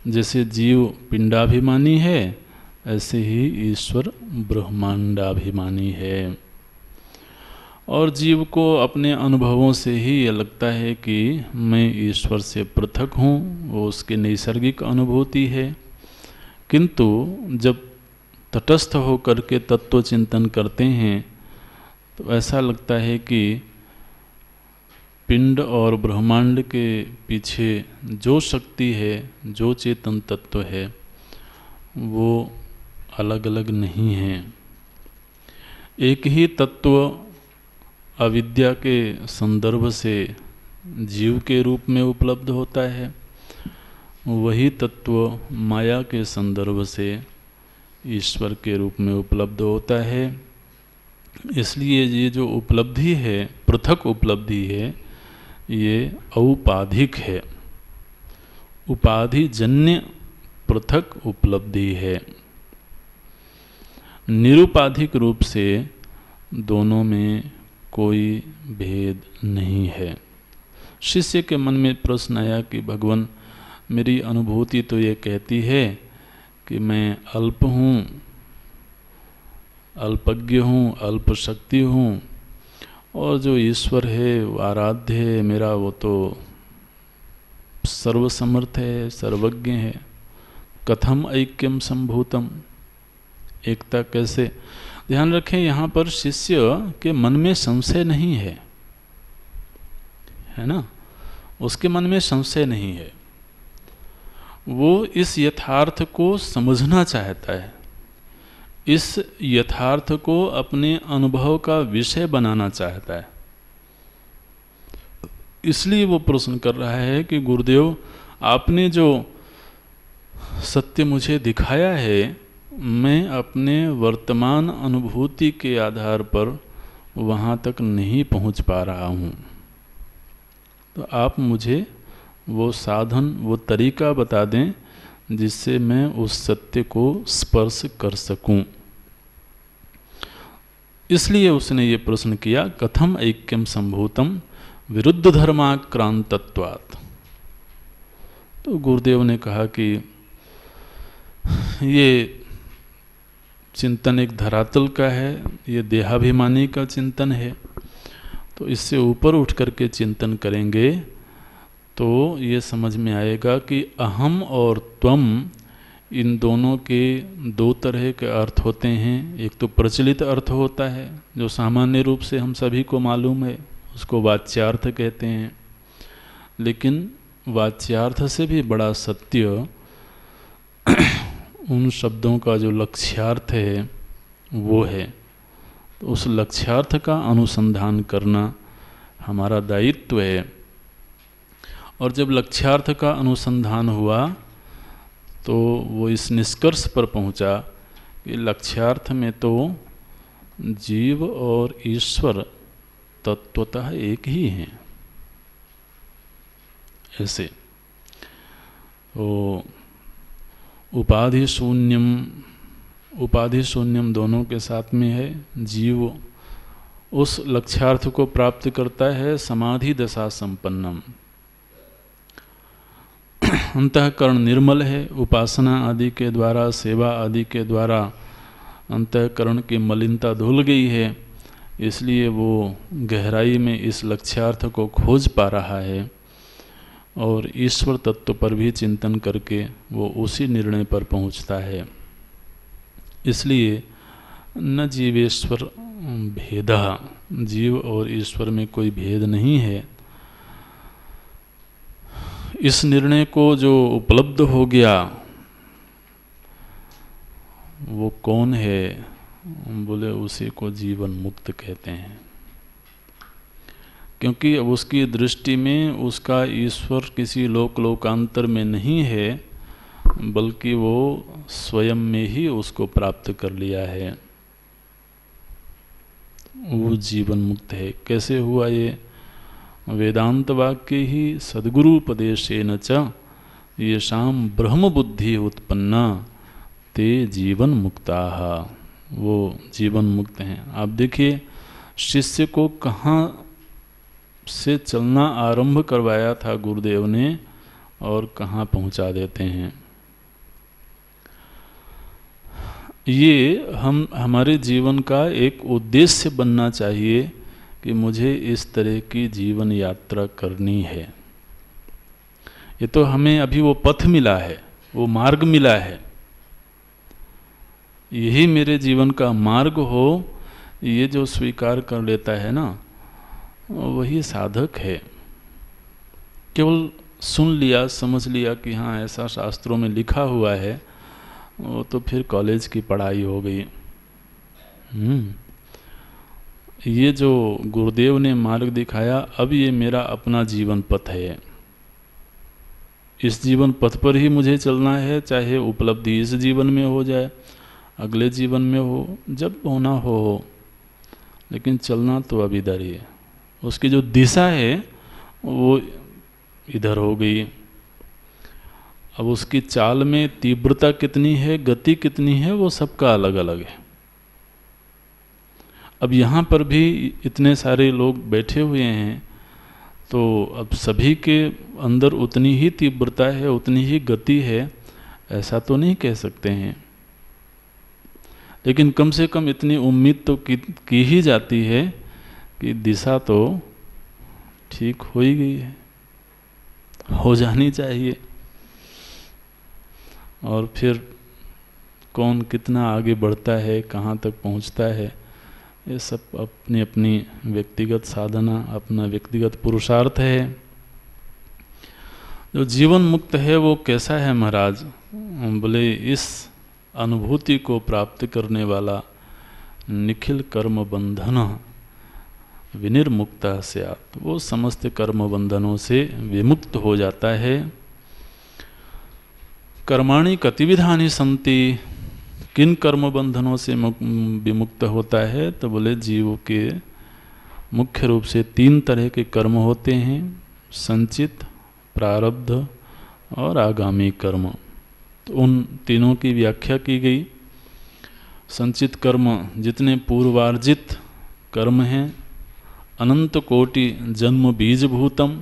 जैसे जीव पिंडाभिमानी है, ऐसे ही ईश्वर ब्रह्मांडाभिमानी है। और जीव को अपने अनुभवों से ही ये लगता है कि मैं ईश्वर से पृथक हूँ, वो उसकी नैसर्गिक अनुभूति है। किंतु जब तटस्थ होकर के तत्व चिंतन करते हैं तो ऐसा लगता है कि पिंड और ब्रह्मांड के पीछे जो शक्ति है, जो चेतन तत्व है, वो अलग अलग नहीं है। एक ही तत्व अविद्या के संदर्भ से जीव के रूप में उपलब्ध होता है, वही तत्व माया के संदर्भ से ईश्वर के रूप में उपलब्ध होता है। इसलिए ये जो उपलब्धि है, पृथक उपलब्धि है, ये औपाधिक है, उपाधिजन्य पृथक उपलब्धि है। निरुपाधिक रूप से दोनों में कोई भेद नहीं है। शिष्य के मन में प्रश्न आया कि भगवान, मेरी अनुभूति तो ये कहती है कि मैं अल्प हूँ, अल्पज्ञ हूँ, अल्प शक्ति हूँ, और जो ईश्वर है वो आराध्य है, मेरा वो तो सर्वसमर्थ है, सर्वज्ञ है। कथम ऐक्यम संभूतम, एकता कैसे? ध्यान रखें, यहाँ पर शिष्य के मन में संशय नहीं है, है ना, उसके मन में संशय नहीं है। वो इस यथार्थ को समझना चाहता है, इस यथार्थ को अपने अनुभव का विषय बनाना चाहता है। इसलिए वो प्रश्न कर रहा है कि गुरुदेव, आपने जो सत्य मुझे दिखाया है, मैं अपने वर्तमान अनुभूति के आधार पर वहाँ तक नहीं पहुँच पा रहा हूँ, तो आप मुझे वो साधन, वो तरीका बता दें जिससे मैं उस सत्य को स्पर्श कर सकूं। इसलिए उसने ये प्रश्न किया, कथम ऐक्यम संभूतम विरुद्ध धर्माक्रांतत्वात्। तो गुरुदेव ने कहा कि ये चिंतन एक धरातल का है, ये देहाभिमानी का चिंतन है, तो इससे ऊपर उठ करके चिंतन करेंगे तो ये समझ में आएगा कि अहम और त्वम, इन दोनों के दो तरह के अर्थ होते हैं। एक तो प्रचलित अर्थ होता है जो सामान्य रूप से हम सभी को मालूम है, उसको वाच्यार्थ कहते हैं। लेकिन वाच्यार्थ से भी बड़ा सत्य उन शब्दों का जो लक्ष्यार्थ है वो है। तो उस लक्ष्यार्थ का अनुसंधान करना, हमारा दायित्व है। और जब लक्ष्यार्थ का अनुसंधान हुआ तो वो इस निष्कर्ष पर पहुंचा कि लक्ष्यार्थ में तो जीव और ईश्वर तत्वतः एक ही हैं। ऐसे तो उपाधि शून्यम दोनों के साथ में है। जीव उस लक्ष्यार्थ को प्राप्त करता है समाधि दशा संपन्नम, अंतःकरण निर्मल है, उपासना आदि के द्वारा, सेवा आदि के द्वारा अंतःकरण की मलिनता धुल गई है, इसलिए वो गहराई में इस लक्ष्यार्थ को खोज पा रहा है और ईश्वर तत्व पर भी चिंतन करके वो उसी निर्णय पर पहुंचता है। इसलिए न जीवेश्वर भेदः, जीव और ईश्वर में कोई भेद नहीं है। इस निर्णय को जो उपलब्ध हो गया वो कौन है? बोले उसी को जीवन मुक्त कहते हैं, क्योंकि अब उसकी दृष्टि में उसका ईश्वर किसी लोकांतर में नहीं है, बल्कि वो स्वयं में ही उसको प्राप्त कर लिया है। वो जीवन मुक्त है। कैसे हुआ ये? वेदांत वाक्य ही सद्गुरुपदेशेन च येषां ब्रह्म बुद्धि उत्पन्ना ते जीवन मुक्ताः। वो जीवन मुक्त हैं। आप देखिए शिष्य को कहाँ से चलना आरंभ करवाया था गुरुदेव ने और कहाँ पहुँचा देते हैं। ये हमारे जीवन का एक उद्देश्य बनना चाहिए कि मुझे इस तरह की जीवन यात्रा करनी है। ये तो हमें अभी वो पथ मिला है, वो मार्ग मिला है। यही मेरे जीवन का मार्ग हो, ये जो स्वीकार कर लेता है ना, वही साधक है। केवल सुन लिया, समझ लिया कि हाँ ऐसा शास्त्रों में लिखा हुआ है, वो तो फिर कॉलेज की पढ़ाई हो गई। ये जो गुरुदेव ने मार्ग दिखाया, अब ये मेरा अपना जीवन पथ है। इस जीवन पथ पर ही मुझे चलना है, चाहे उपलब्धि इस जीवन में हो जाए, अगले जीवन में हो, जब होना हो। लेकिन चलना तो अब इधर ही है। उसकी जो दिशा है वो इधर हो गई। अब उसकी चाल में तीव्रता कितनी है, गति कितनी है, वो सबका अलग अलग है। अब यहाँ पर भी इतने सारे लोग बैठे हुए हैं, तो अब सभी के अंदर उतनी ही तीव्रता है, उतनी ही गति है, ऐसा तो नहीं कह सकते हैं। लेकिन कम से कम इतनी उम्मीद तो की ही जाती है कि दिशा तो ठीक हो ही गई है, हो जानी चाहिए। और फिर कौन कितना आगे बढ़ता है, कहाँ तक पहुँचता है, ये सब अपनी अपनी व्यक्तिगत साधना, अपना व्यक्तिगत पुरुषार्थ है। जो जीवन मुक्त है वो कैसा है महाराज? बोले इस अनुभूति को प्राप्त करने वाला निखिल कर्म बंधन विनिर्मुक्त स्यात्, वो समस्त कर्म बंधनों से विमुक्त हो जाता है। कर्माणि कतिविधानि सन्ति, किन कर्म बंधनों से विमुक्त होता है? तो बोले जीव के मुख्य रूप से 3 तरह के कर्म होते हैं, संचित, प्रारब्ध और आगामी कर्म। तो उन तीनों की व्याख्या की गई। संचित कर्म जितने पूर्वार्जित कर्म हैं, अनंत कोटि जन्म बीजभूतम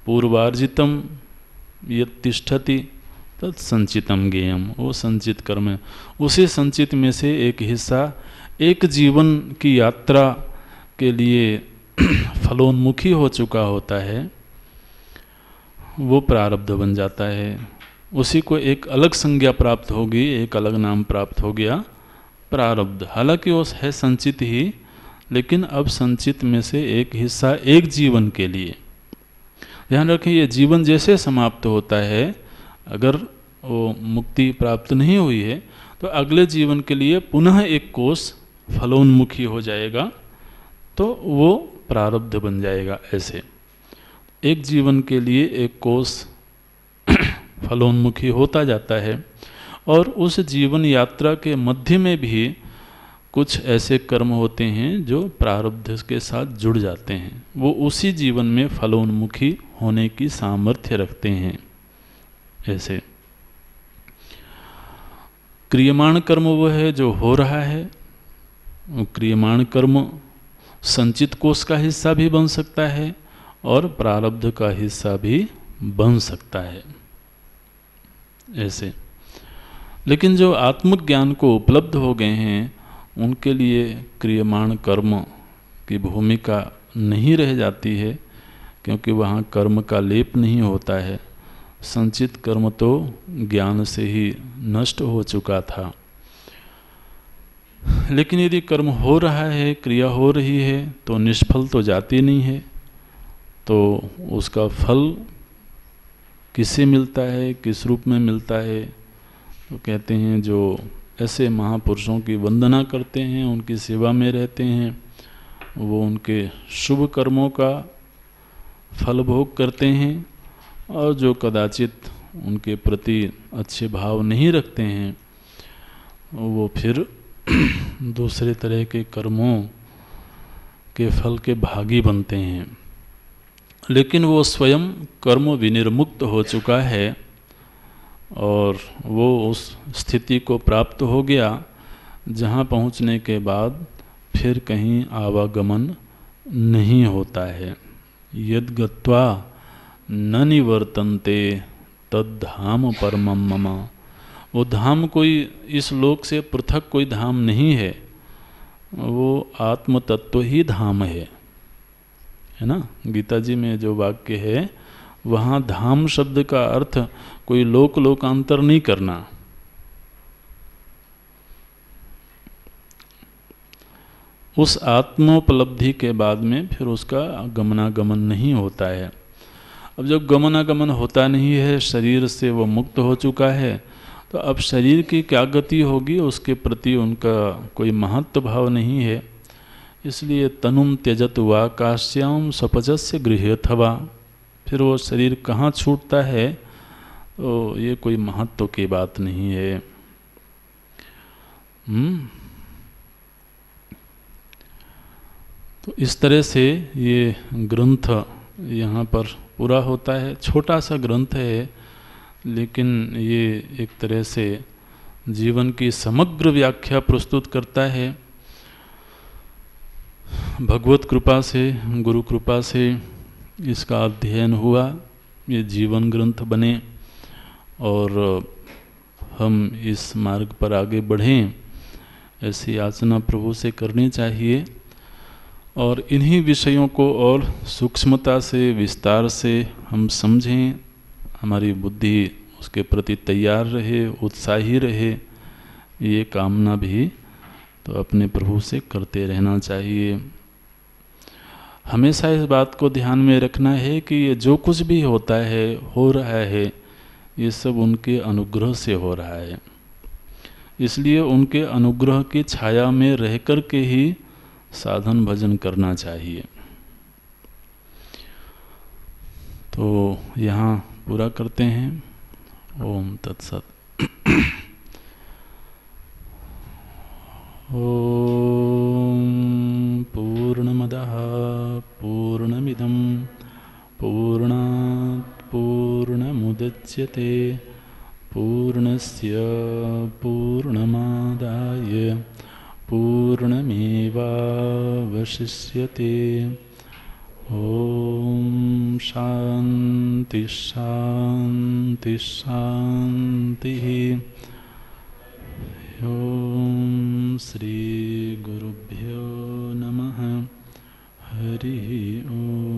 पूर्वार्जितम यत्तिष्ठति तत्संचितम ज्ञेयम, वो संचित कर्म है। उसी संचित में से एक हिस्सा एक जीवन की यात्रा के लिए फलोन्मुखी हो चुका होता है, वो प्रारब्ध बन जाता है। उसी को एक अलग संज्ञा प्राप्त होगी, एक अलग नाम प्राप्त हो गया, प्रारब्ध। हालांकि वो है संचित ही, लेकिन अब संचित में से एक हिस्सा एक जीवन के लिए। ध्यान रखें, ये जीवन जैसे समाप्त होता है, अगर वो मुक्ति प्राप्त नहीं हुई है तो अगले जीवन के लिए पुनः एक कोष फलोन्मुखी हो जाएगा, तो वो प्रारब्ध बन जाएगा। ऐसे एक जीवन के लिए एक कोष फलोन्मुखी होता जाता है, और उस जीवन यात्रा के मध्य में भी कुछ ऐसे कर्म होते हैं जो प्रारब्ध के साथ जुड़ जाते हैं, वो उसी जीवन में फलोन्मुखी होने की सामर्थ्य रखते हैं। ऐसे क्रियमाण कर्म वो है जो हो रहा है। क्रियमाण कर्म संचित कोष का हिस्सा भी बन सकता है और प्रारब्ध का हिस्सा भी बन सकता है। ऐसे लेकिन जो आत्मज्ञान को उपलब्ध हो गए हैं उनके लिए क्रियमाण कर्म की भूमिका नहीं रह जाती है, क्योंकि वहाँ कर्म का लेप नहीं होता है। संचित कर्म तो ज्ञान से ही नष्ट हो चुका था। लेकिन यदि कर्म हो रहा है, क्रिया हो रही है, तो निष्फल तो जाती नहीं है। तो उसका फल किससे मिलता है, किस रूप में मिलता है? तो कहते हैं जो ऐसे महापुरुषों की वंदना करते हैं, उनकी सेवा में रहते हैं, वो उनके शुभ कर्मों का फल भोग करते हैं, और जो कदाचित उनके प्रति अच्छे भाव नहीं रखते हैं वो फिर दूसरे तरह के कर्मों के फल के भागी बनते हैं। लेकिन वो स्वयं कर्म विनिर्मुक्त हो चुका है और वो उस स्थिति को प्राप्त हो गया जहाँ पहुँचने के बाद फिर कहीं आवागमन नहीं होता है। यद गत्वा न निवर्तन्ते तद्धाम परमं मम। वो धाम कोई इस लोक से पृथक कोई धाम नहीं है, वो आत्म तत्व ही धाम है ना। गीता जी में जो वाक्य है वहाँ धाम शब्द का अर्थ कोई लोक लोकांतर नहीं करना। उस आत्मोपलब्धि के बाद में फिर उसका गमनागमन नहीं होता है। अब जब गमनागमन होता नहीं है, शरीर से वो मुक्त हो चुका है, तो अब शरीर की क्या गति होगी उसके प्रति उनका कोई महत्व भाव नहीं है। इसलिए तनुम त्यजत वा काश्याम स्वपचस्य गृह्यथवा, फिर वो शरीर कहाँ छूटता है तो ये कोई महत्व की बात नहीं है। तो इस तरह से ये ग्रंथ यहाँ पर पूरा होता है। छोटा सा ग्रंथ है, लेकिन ये एक तरह से जीवन की समग्र व्याख्या प्रस्तुत करता है। भगवत कृपा से, गुरु कृपा से इसका अध्ययन हुआ, ये जीवन ग्रंथ बने और हम इस मार्ग पर आगे बढ़ें, ऐसी याचना प्रभु से करनी चाहिए। और इन्हीं विषयों को और सूक्ष्मता से, विस्तार से हम समझें, हमारी बुद्धि उसके प्रति तैयार रहे, उत्साही रहे, ये कामना भी तो अपने प्रभु से करते रहना चाहिए। हमेशा इस बात को ध्यान में रखना है कि ये जो कुछ भी होता है, हो रहा है, ये सब उनके अनुग्रह से हो रहा है। इसलिए उनके अनुग्रह की छाया में रह कर के ही साधन भजन करना चाहिए। तो यहाँ पूरा करते हैं। ओम तत्सत। ओम पूर्णमदः पूर्णमिदं पूर्णात् पूर्णमुदच्यते पूर्णस्य पूर्णमादाय पूर्णमेवावशिष्यते। ओम शांति शांति शांति। ओम श्री गुरुभ्यो नमः। हरि ओम।